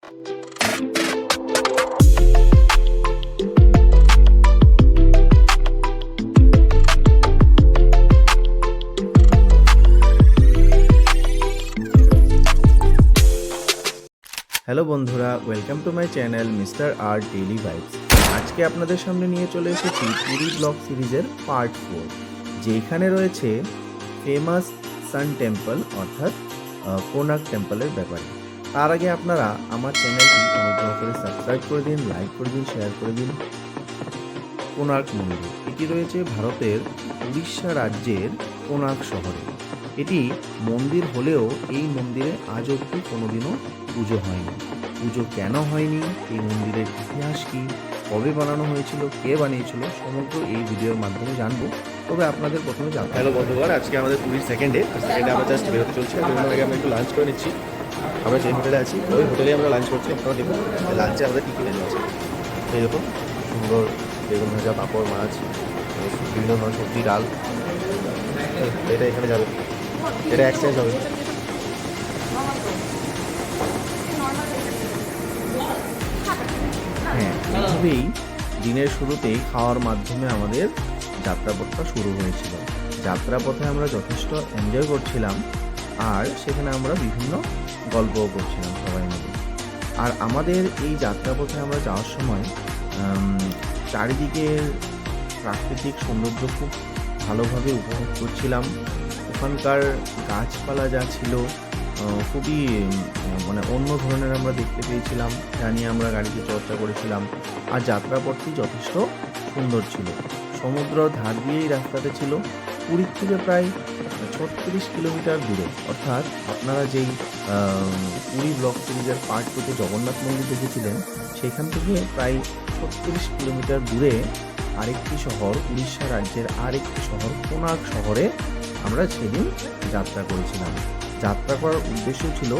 Hello বন্ধুরা, welcome to my channel mister আর daily vibes. আজকে আপনাদের সামনে নিয়ে চলে এসেছি পুরী ব্লগ সিরিজের পার্ট 4, যেখানে রয়েছে ফেমাস সান টেম্পল অর্থাৎ কোনার্ক টেম্পলের ব্যাপারে। তার আগে আপনারা আমার চ্যানেলটি অনুগ্রহ করে সাবস্ক্রাইব করে দিন, লাইক করে দিন, শেয়ার করে দিন। কোনার্ক মন্দির এটি রয়েছে ভারতের উড়িষ্যা রাজ্যের কোনার্ক শহরে। এটি মন্দির হলেও এই মন্দিরে আজ অবধি কোনোদিনও পুজো হয়নি। পুজো কেন হয়নি, এই মন্দিরের ইতিহাস কী, কবে বানানো হয়েছিল, কে বানিয়েছিল, সমগ্র এই ভিডিওর মাধ্যমে জানবো। তবে আপনাদের প্রথমে জানবো। হ্যালো বন্ধুগণ, আজকে আমাদের পুরীর সেকেন্ডে আমরা জাস্ট বেরোতে চলছি। বেরোনোর আগে আমরা একটু লাঞ্চ করে নিচ্ছি। আমরা যে হোটেলে আছি ওই হোটেলে আমরা লাঞ্চ করছি। আপনারা দেখুন লাঞ্চে আমাদের কী কিনে নিচ্ছি। এই দেখুন সুন্দর বেগুন ভাজা, পাঁপড়, মাছ, বিভিন্ন ধরনের সবজি, ডাল। এটা এখানে যাবে, এটা এক সাইজ হবে। হ্যাঁ, এইভাবেই দিনের শুরুতেই খাওয়ার মাধ্যমে আমাদের যাত্রাপথটা শুরু হয়েছিল। যাত্রাপথে আমরা যথেষ্ট এনজয় করছিলাম, আর সেখানে আমরা বিভিন্ন গল্পও করছিলাম সবাই মিলে। আর আমাদের এই যাত্রাপথে আমরা যাওয়ার সময় চারিদিকের প্রাকৃতিক সৌন্দর্য খুব ভালোভাবে উপভোগ করছিলাম। ওখানকার গাছপালা যা ছিল খুবই অন্য ধরনের আমরা দেখতে পেয়েছিলাম, যা নিয়ে আমরা গাড়িতে চর্চা করেছিলাম। আর যাত্রাপথটি যথেষ্ট সুন্দর ছিল। সমুদ্র ধার দিয়েই রাস্তাটা ছিল। পুরীর থেকে প্রায় 36 কিলোমিটার দূরে, অর্থাৎ আপনারা যেই পুরী ব্লগ সিরিজের পার্ট 2তে জগন্নাথ মন্দির দেখেছিলেন, সেখান থেকে প্রায় 36 কিলোমিটার দূরে আরেকটি শহর, উড়িষ্যা রাজ্যের আরেকটি শহর কোনার্ক শহরে আমরা সেদিন যাত্রা করেছিলাম। যাত্রা করার উদ্দেশ্য ছিল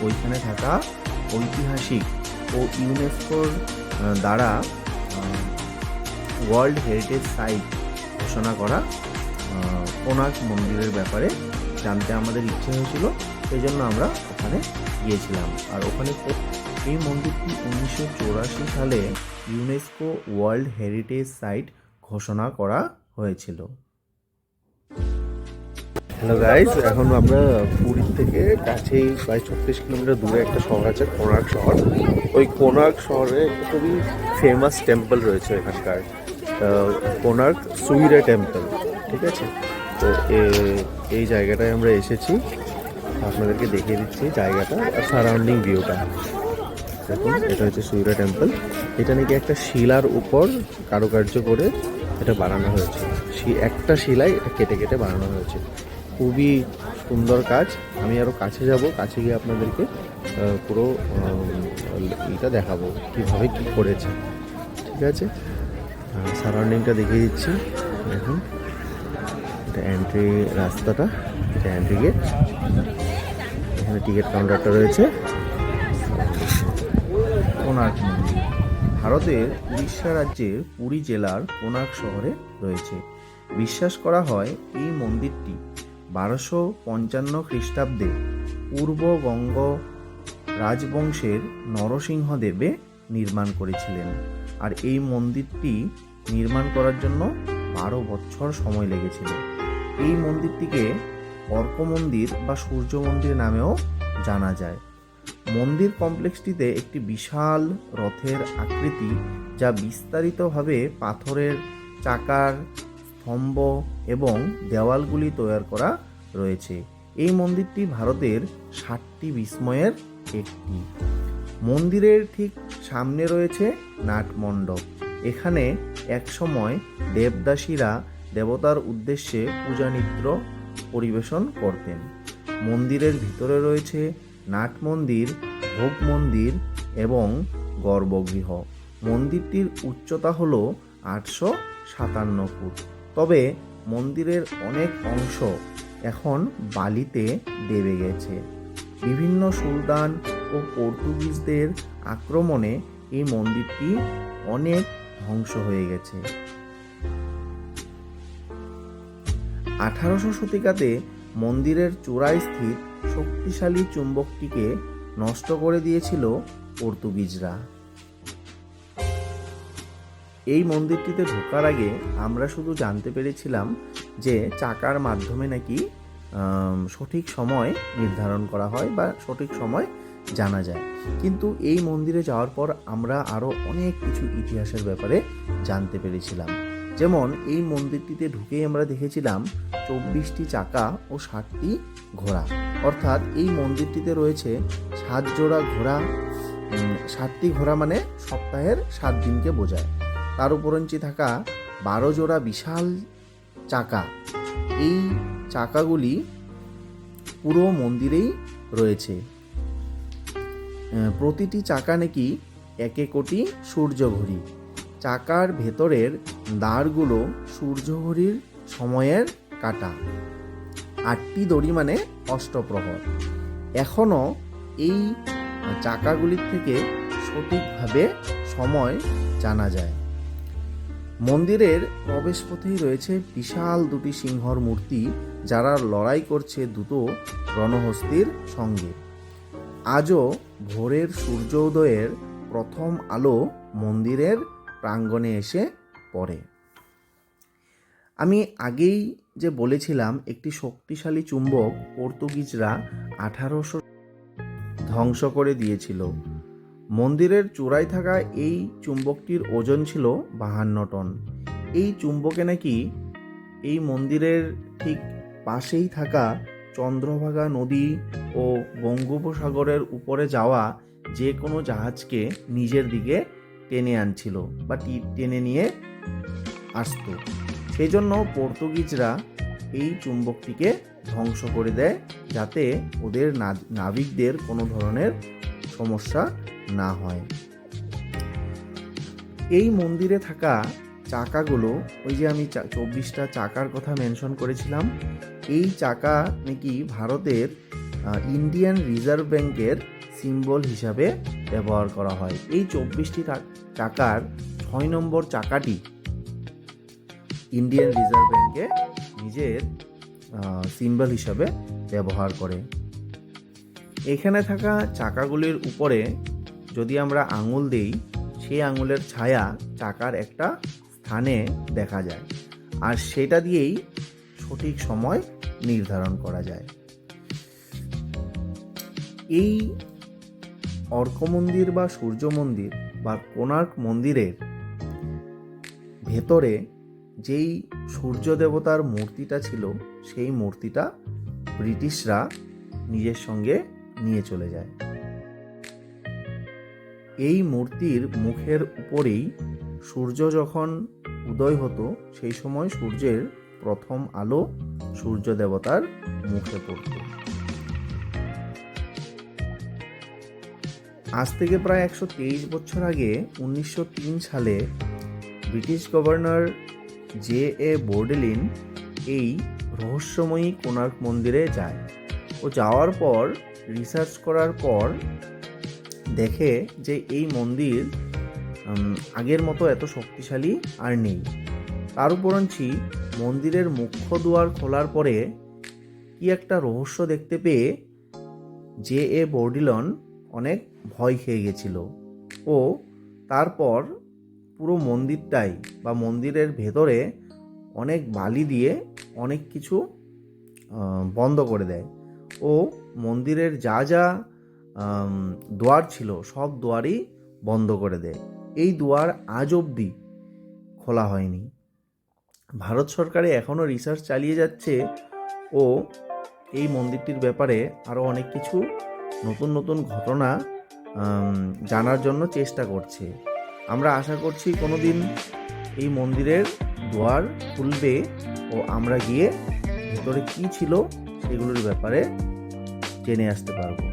ওইখানে থাকা ঐতিহাসিক ও ইউনেস্কোর দ্বারা ওয়ার্ল্ড হেরিটেজ সাইট ঘোষণা করা কোনার্ক মন্দিরের ব্যাপারে জানতে আমাদের ইচ্ছে হয়েছিল। সেই জন্য আমরা ওখানে গিয়েছিলাম। আর ওখানে এই মন্দিরটি 1984 সালে ইউনেস্কো ওয়ার্ল্ড হেরিটেজ সাইট ঘোষণা করা হয়েছিল। হ্যালো গাইস, এখন আমরা পুরীর থেকে কাছেই প্রায় 36 কিলোমিটার দূরে একটা শহর আছে কোনার্ক শহর। ওই কোনার্ক শহরে একটা খুবই ফেমাস টেম্পল রয়েছে এখানকার, কোনার্ক সুইরা টেম্পল। ঠিক আছে, তো এই জায়গাটায় আমরা এসেছি। আপনাদেরকে দেখিয়ে দিচ্ছি জায়গাটা আর সারাউন্ডিং ভিউটা। দেখুন, এটা হচ্ছে সুইরা টেম্পল। এটা নাকি একটা শিলার উপর কারুকার্য করে এটা বানানো হয়েছে। একটা শিলায় এটা কেটে কেটে বানানো হয়েছে। খুবই সুন্দর কাজ। আমি আরও কাছে যাব, কাছে গিয়ে আপনাদেরকে পুরো এটা দেখাবো কীভাবে কী করেছে। ঠিক আছে, সারাউন্ডিংটা দেখিয়ে দিচ্ছি। দেখুন, এটা এন্ট্রি রাস্তাটা, এটা এন্ট্রি গেট। এখানে টিকিট কাউন্টারটা রয়েছে। কোনার্ক মন্দির ভারতের উড়িষ্যা রাজ্যের পুরী জেলার কোনার্ক শহরে রয়েছে। বিশ্বাস করা হয় এই মন্দিরটি 1255 খ্রিস্টাব্দে পূর্ববঙ্গ রাজবংশের নরসিংহদেবে নির্মাণ করেছিলেন। আর এই মন্দিরটি নির্মাণ করার জন্য 12 বছর সময় লেগেছিল। এই মন্দিরটিকে অর্ক মন্দির বা সূর্য মন্দির নামেও জানা যায়। মন্দির কমপ্লেক্সটিতে একটি বিশাল রথের আকৃতি, যা বিস্তারিতভাবে পাথরের চাকার স্তম্ভ এবং দেওয়ালগুলি তৈরি করা রয়েছে। এই মন্দিরটি ভারতের 7টি বিস্ময়ের একটি। মন্দিরের ঠিক সামনে রয়েছে নাটমণ্ডপ। এখানে একসময় দেবদাসীরা দেবতার উদ্দেশ্যে পূজা নৃত্য পরিবেশন করতেন। মন্দিরের ভিতরে রয়েছে নাট মন্দির, ভোগ মন্দির এবং গর্ভগৃহ। মন্দিরটির উচ্চতা হল 857 ফুট। তবে মন্দিরের অনেক অংশ এখন বালিতে দেবে গেছে। বিভিন্ন সুলতান ও পর্তুগিজদের আক্রমণে এই মন্দিরটি অনেক ধ্বংস হয়ে গেছে। 1800 শতিকাতে মন্দিরের চূড়ায় স্থিত শক্তিশালী চুম্বকটিকে নষ্ট করে দিয়েছিল পর্তুগিজরা। এই মন্দিরটিতে ঢোকার আগে আমরা শুধু জানতে পেরেছিলাম যে চাকার মাধ্যমে নাকি সঠিক সময় নির্ধারণ করা হয় বা সঠিক সময় জানা যায়, কিন্তু এই মন্দিরে যাওয়ার পর আমরা আরও অনেক কিছু ইতিহাসের ব্যাপারে জানতে পেরেছিলাম। যেমন এই মন্দিরটিতে ঢুকেই আমরা দেখেছিলাম 24টি চাকা ও 60টি ঘোড়া, অর্থাৎ এই মন্দিরটিতে রয়েছে 7 জোড়া ঘোড়া। 7টি ঘোড়া মানে সপ্তাহের 7 দিনকে বোঝায়। তার উপরঞ্চি থাকা 12 জোড়া বিশাল চাকা, এই চাকাগুলি পুরো মন্দিরেই রয়েছে। প্রতিটি চাকা নাকি 1 কোটি সূর্যঘড়ি। চাকার ভেতরের দাঁড়গুলো সূর্যঘড়ির সময়ের কাঁটা। 8টি দড়ি মানে অষ্টপ্রহর। এখনও এই চাকাগুলির থেকে সঠিকভাবে সময় জানা যায়। মন্দিরের প্রবেশপথেই রয়েছে বিশাল 2টি সিংহর মূর্তি, যারা লড়াই করছে দুটো রণহস্তির সঙ্গে। আজও ভোরের সূর্যোদয়ের প্রথম আলো মন্দিরের প্রাঙ্গণে এসে পড়ে। আমি আগেই যে বলেছিলাম একটি শক্তিশালী চুম্বক পর্তুগিজরা 1800 ধ্বংস করে দিয়েছিল। মন্দিরের চূড়ায় থাকা এই চুম্বকটির ওজন ছিল 52 টন। এই চুম্বকে নাকি এই মন্দিরের ঠিক পাশেই থাকা চন্দ্রভাগা নদী ও বঙ্গোপসাগরের উপরে যাওয়া যে কোনো জাহাজকে নিজের দিকে টেনে আনছিল বা টেনে নিয়ে আসত। সেই জন্য পর্তুগিজরা এই চুম্বকটিকে ধ্বংস করে দেয়, যাতে ওদের নাবিকদের কোনো ধরনের সমস্যা না হয়। এই মন্দিরে থাকা চাকাগুলো, ওই যে আমি 24টা চাকার কথা মেনশন করেছিলাম, এই চাকা নাকি ভারতের ইন্ডিয়ান রিজার্ভ ব্যাংকের সিম্বল হিসাবে ব্যবহার করা হয়। এই 24টি চাকার 6 নম্বর চাকাটি ইন্ডিয়ান রিজার্ভ ব্যাংকে নিজের সিম্বল হিসাবে ব্যবহার করে। এখানে থাকা চাকাগুলির উপরে যদি আমরা আঙুল দেই, সেই আঙুলের ছায়া চাকার একটা স্থানে দেখা যায়, আর সেটা দিয়েই সঠিক সময় নির্ধারণ করা যায়। এই অর্ক মন্দির বা সূর্য মন্দির বা কোণার্ক মন্দিরের ভেতরে যেই সূর্য দেবতার মূর্তিটা ছিল, সেই মূর্তিটা ব্রিটিশরা নিজের সঙ্গে নিয়ে চলে যায়। এই মূর্তির মুখের উপরেই সূর্য যখন উদয় হতো, সেই সময় সূর্যের প্রথম আলো সূর্য দেবতার মুখে পড়ত। আজ থেকে প্রায় 123 বছর আগে 1903 সালে ব্রিটিশ গভর্নর জে.এ. বোর্ডেলিন এই রহস্যময়ী কোণার্ক মন্দিরে যায়। ও যাওয়ার পর রিসার্চ করার পর দেখে যে এই মন্দির আগের মতো এত শক্তিশালী আর নেই। তার উপরঞ্চি মন্দিরের মুখ্য দুয়ার খোলার পরে কি একটা রহস্য দেখতে পেয়ে জে.এ. বোর্ডেলিন অনেক ভয় খেয়ে গেছিল। ও তারপর পুরো মন্দিরটাই বা মন্দিরের ভেতরে অনেক বালি দিয়ে অনেক কিছু বন্ধ করে দেয়। ও মন্দিরের যা যা দুয়ার ছিল সব দুয়ারই বন্ধ করে দেয়। এই দুয়ার আজ অবধি খোলা হয়নি। ভারত সরকারে এখনও রিসার্চ চালিয়ে যাচ্ছে ও এই মন্দিরটির ব্যাপারে আরও অনেক কিছু নতুন নতুন ঘটনা জানার জন্য চেষ্টা করছে। আমরা আশা করছি কোনোদিন এই মন্দিরের দুয়ার খুলবে ও আমরা গিয়ে ভেতরে কী ছিল সেগুলোর ব্যাপারে জেনে আসতে পারবো।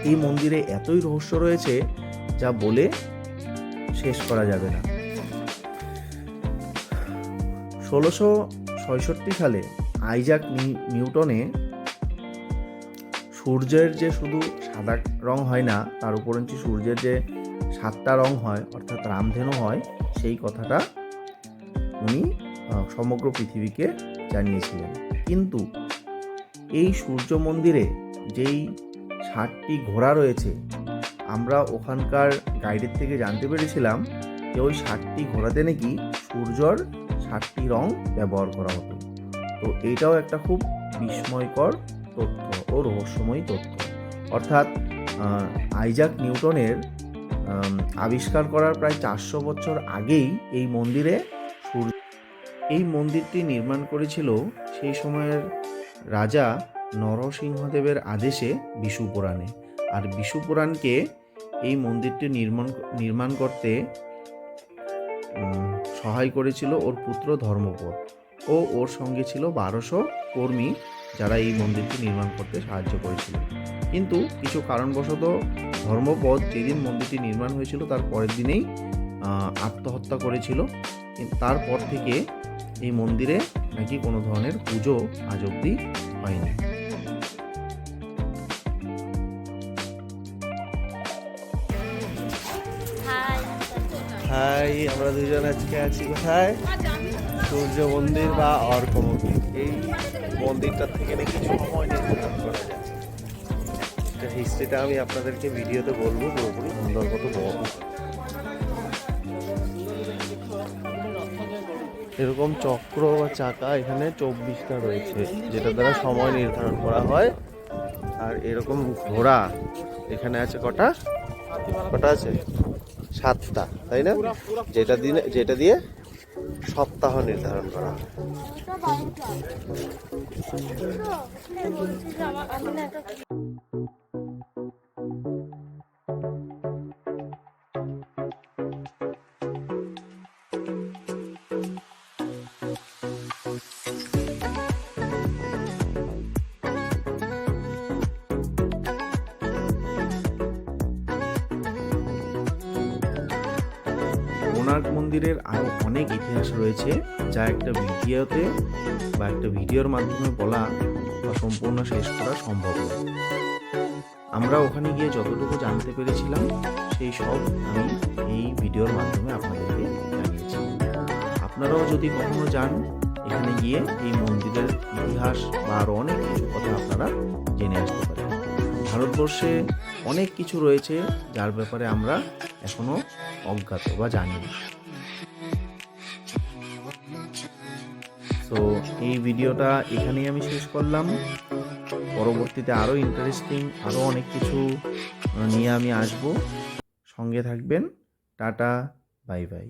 এই মন্দিরে এতই রহস্য রয়েছে যা বলে শেষ করা যাবে না। 1666 সালে আইজাক নিউটনে সূর্যের যে শুধু সাদা রং হয় না, তার উপরঞ্চি সূর্যের যে 7টা রং হয়, অর্থাৎ রামধেনু হয়, সেই কথাটা উনি সমগ্র পৃথিবীকে জানিয়েছিলেন। কিন্তু এই সূর্য মন্দিরে যেই 7টি ঘোড়া রয়েছে, আমরা ওখানকার গাইডের থেকে জানতে পেরেছিলাম যে ওই 60টি ঘোড়াতে নাকি সূর্যর 60টি রং ব্যবহার করা হতো। তো এইটাও একটা খুব বিস্ময়কর তথ্য ও রহস্যময় তথ্য। অর্থাৎ আইজাক নিউটনের আবিষ্কার করার প্রায় 400 বছর আগেই এই মন্দিরটি নির্মাণ করেছিল সেই সময়ের রাজা নরসিংহদেবের আদেশে বিষ্ণু পুরাণে। আর বিষ্ণু পুরাণকে এই মন্দিরটি নির্মাণ করতে সহায় করেছিল ওর পুত্র ধর্মপদ ও ওর সঙ্গে ছিল 1200 কর্মী, যারা এই মন্দিরটি নির্মাণ করতে সাহায্য করেছিল। কিন্তু কিছু কারণবশত ধর্মপদ যেদিন মন্দিরটি নির্মাণ হয়েছিল তার পরের দিনেই আত্মহত্যা করেছিল। তারপর থেকে এই মন্দিরে নাকি কোনো ধরনের পুজো আজ অবধি হয়নি। হাই, আমরা দুজন আজকে আছি কোথায়? সূর্য মন্দির বা অর্ক মন্দির। এই মন্দিরটার থেকে নাকি সময় নির্ধারণ করা যায়। হিস্ট্রিটা আমি আপনাদেরকে ভিডিওতে বলবো, পুরোপুরি সুন্দর মতো বলবো। এরকম চক্র বা চাকা এখানে 24টা রয়েছে, যেটা দ্বারা সময় নির্ধারণ করা হয়। আর এরকম ঘোড়া এখানে আছে কটা আছে? 7টা, তাই না? যেটা দিয়ে সপ্তাহ নির্ধারণ করা হয়। কোণার্ক মন্দিরের আরও অনেক ইতিহাস রয়েছে, যা একটা ভিডিওর মাধ্যমে বলা বা সম্পূর্ণ শেষ করা সম্ভব নয়। আমরা ওখানে গিয়ে যতটুকু জানতে পেরেছিলাম সেই সব আমি এই ভিডিওর মাধ্যমে আপনাদেরকে জানিয়েছি। আপনারাও যদি কখনো যান, এখানে গিয়ে এই মন্দিরের ইতিহাস বা আরও অনেক কিছু কথা আপনারা জেনে আসতে পারেন। ভারতবর্ষে অনেক কিছু রয়েছে যার ব্যাপারে আমরা এখনো অজ্ঞাত বা জানি না। তো এই ভিডিওটা এখানেই আমি শেষ করলাম। পরবর্তীতে আরও ইন্টারেস্টিং আরও অনেক কিছু নিয়ে আমি আসব। সঙ্গে থাকবেন। Tata, bye bye.